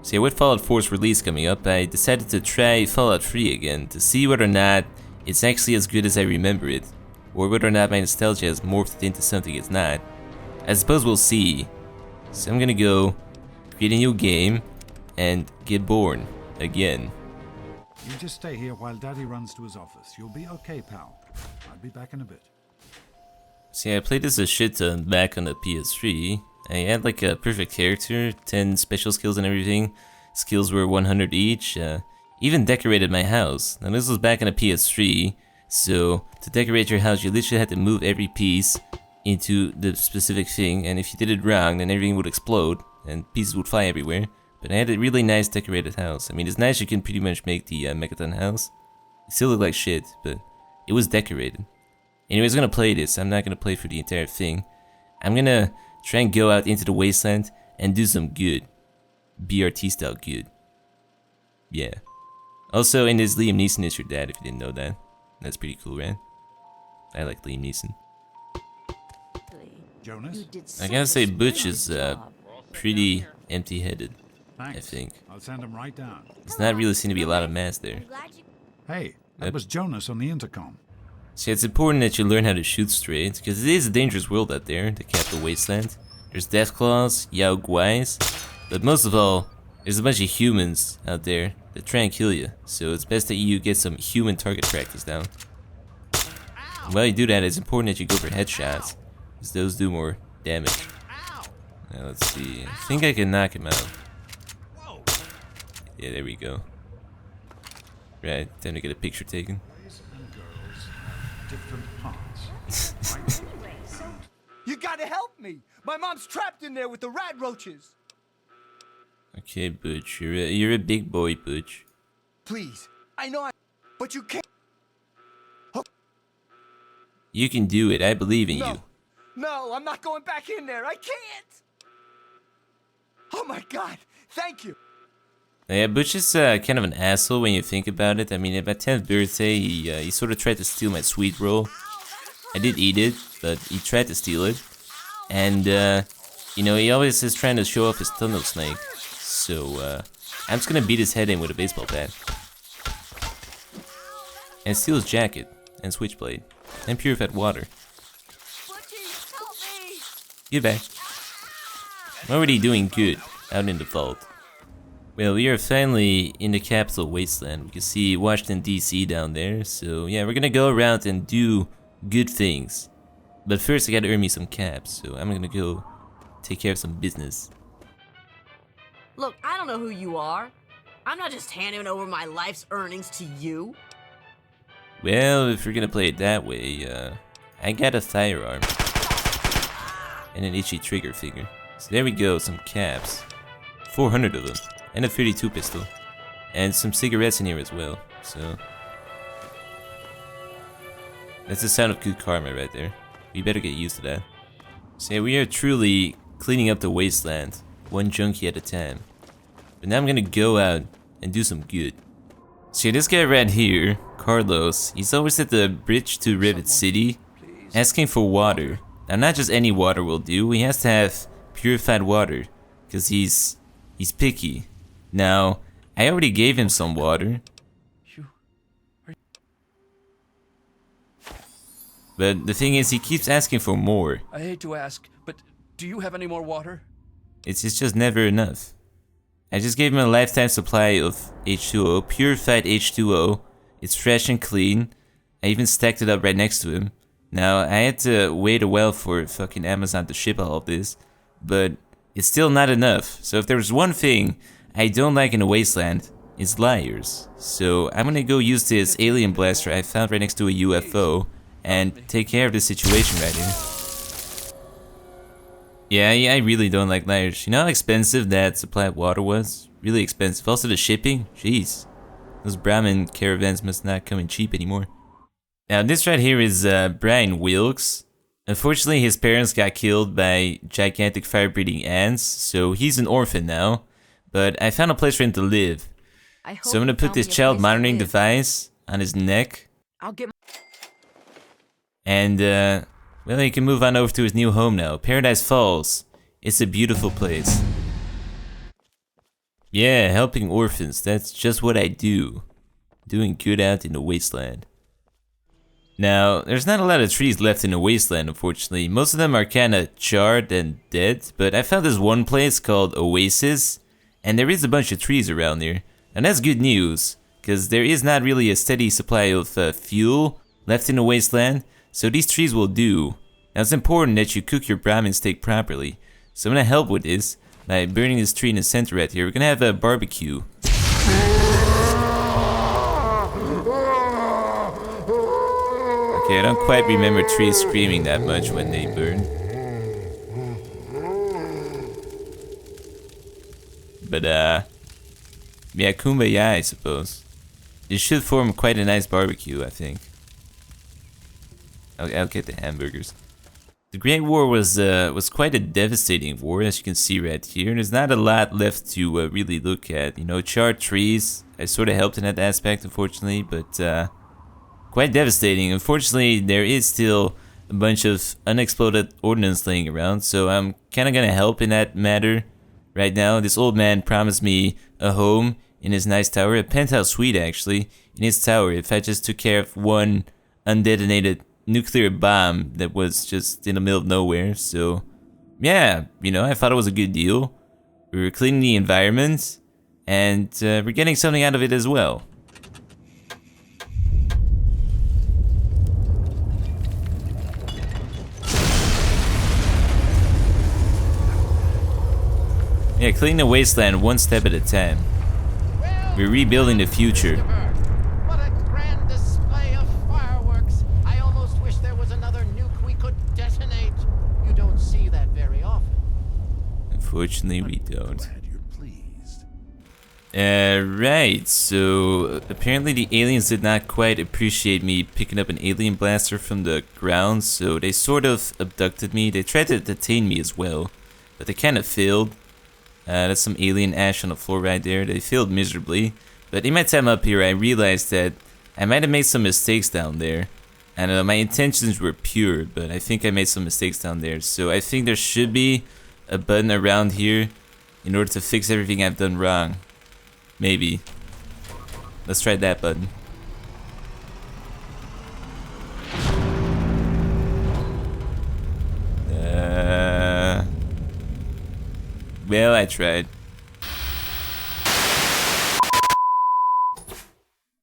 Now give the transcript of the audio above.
So with Fallout 4's release coming up, I decided to try Fallout 3 again to see whether or not it's actually as good as I remember it, or whether or not my nostalgia has morphed it into something it's not. I suppose we'll see. So I'm gonna go create a new game and get born again. You just stay here while Daddy runs to his office. You'll be okay, pal. I'll be back in a bit. See, I played this a shit ton back on the PS3. I had like a perfect character, 10 special skills and everything. Skills were 100 each. Even decorated my house. Now this was back on the PS3, so to decorate your house you literally had to move every piece into the specific thing, and if you did it wrong then everything would explode and pieces would fly everywhere. But I had a really nice decorated house. I mean, it's nice you can pretty much make the Megaton house. It still looked like shit, but it was decorated. Anyways, I'm gonna play this. I'm not gonna play for the entire thing. I'm gonna try and go out into the wasteland and do some good. BRT style good. Yeah. Also, in this, Liam Neeson is your dad, if you didn't know that. That's pretty cool, right? I like Liam Neeson. Jonas? I gotta say, Butch is pretty empty-headed, I think. I'll send him right down. There's not really seem to be a lot of mass there. Hey, that was Jonas on the intercom. See, it's important that you learn how to shoot straight, because it is a dangerous world out there, the capital wasteland. There's Deathclaws, Yao Guais, but most of all, there's a bunch of humans out there that try and kill you, so it's best that you get some human target practice down. While you do that, it's important that you go for headshots, because those do more damage. Now let's see, I think I can knock him out. Yeah, there we go. Right, time to get a picture taken. Different parts. You gotta help me! My mom's trapped in there with the rat roaches! Okay, Butch, you're a big boy, Butch. Please, I know but you can't. You can do it, I believe in you. No, I'm not going back in there, I can't! Oh my god, thank you! Yeah, Butch is kind of an asshole when you think about it. I mean, at my 10th birthday, he sort of tried to steal my sweet roll. I did eat it, but he tried to steal it. And, you know, he always is trying to show off his tunnel snake. So, I'm just gonna beat his head in with a baseball bat. And steal his jacket, and switchblade, and purified water. Get back. I'm already doing good out in the vault. Well, we are finally in the capital wasteland. We can see Washington DC down there. So yeah, we're gonna go around and do good things. But first I gotta earn me some caps, so I'm gonna go take care of some business. Look, I don't know who you are. I'm not just handing over my life's earnings to you. Well, if you're gonna play it that way, I got a firearm. And an itchy trigger finger. So there we go, some caps. 400 of them. And a 32 pistol. And some cigarettes in here as well, so... That's the sound of good karma right there. We better get used to that. So yeah, we are truly cleaning up the wasteland, one junkie at a time. But now I'm gonna go out and do some good. So yeah, this guy right here, Carlos, he's always at the bridge to Rivet City, asking for water. Now not just any water will do, he has to have purified water, because he's picky. Now, I already gave him some water. But the thing is, he keeps asking for more. I hate to ask, but do you have any more water? It's just never enough. I just gave him a lifetime supply of H2O, purified H2O. It's fresh and clean. I even stacked it up right next to him. Now, I had to wait a while for fucking Amazon to ship all of this, but it's still not enough. So if there's one thing I don't like in the wasteland, it's liars. So I'm gonna go use this alien blaster I found right next to a UFO and take care of the situation right here. Yeah, I really don't like liars. You know how expensive that supply of water was? Really expensive. Also the shipping? Jeez. Those Brahmin caravans must not come in cheap anymore. Now this right here is Brian Wilkes. Unfortunately his parents got killed by gigantic fire-breathing ants, so he's an orphan now. But I found a place for him to live. So I'm gonna put this child monitoring device on his neck. I'll get And well, he can move on over to his new home now, Paradise Falls. It's a beautiful place. Yeah, helping orphans, that's just what I do. Doing good out in the wasteland. Now, there's not a lot of trees left in the wasteland, unfortunately. Most of them are kinda charred and dead, but I found this one place called Oasis, and there is a bunch of trees around here. And that's good news, because there is not really a steady supply of fuel left in the wasteland, so these trees will do. Now it's important that you cook your Brahmin steak properly, so I'm gonna help with this by burning this tree in the center right here. We're gonna have a barbecue. Okay, I don't quite remember trees screaming that much when they burn. But yeah, kumbaya, I suppose. It should form quite a nice barbecue, I think. I'll get the hamburgers. The Great War was quite a devastating war, as you can see right here. There's not a lot left to really look at. You know, charred trees. I sort of helped in that aspect, unfortunately, but quite devastating. Unfortunately, there is still a bunch of unexploded ordnance laying around, so I'm kind of gonna help in that matter right now. This old man promised me a home in his nice tower, a penthouse suite actually, in his tower, if I just took care of one undetonated nuclear bomb that was just in the middle of nowhere. So yeah, you know, I thought it was a good deal. We were cleaning the environment, and we're getting something out of it as well. Yeah, cleaning the wasteland one step at a time. We're rebuilding the future. What a grand display of fireworks. I almost wish there was another nuke we could detonate. You don't see that very often. Unfortunately, we don't. Glad you're pleased. Right, so apparently the aliens did not quite appreciate me picking up an alien blaster from the ground, so they sort of abducted me. They tried to detain me as well, but they kind of failed. That's some alien ash on the floor right there. They failed miserably. But in my time up here, I realized that I might have made some mistakes down there. And my intentions were pure, but I think I made some mistakes down there. So I think there should be a button around here in order to fix everything I've done wrong. Maybe. Let's try that button. Well, I tried.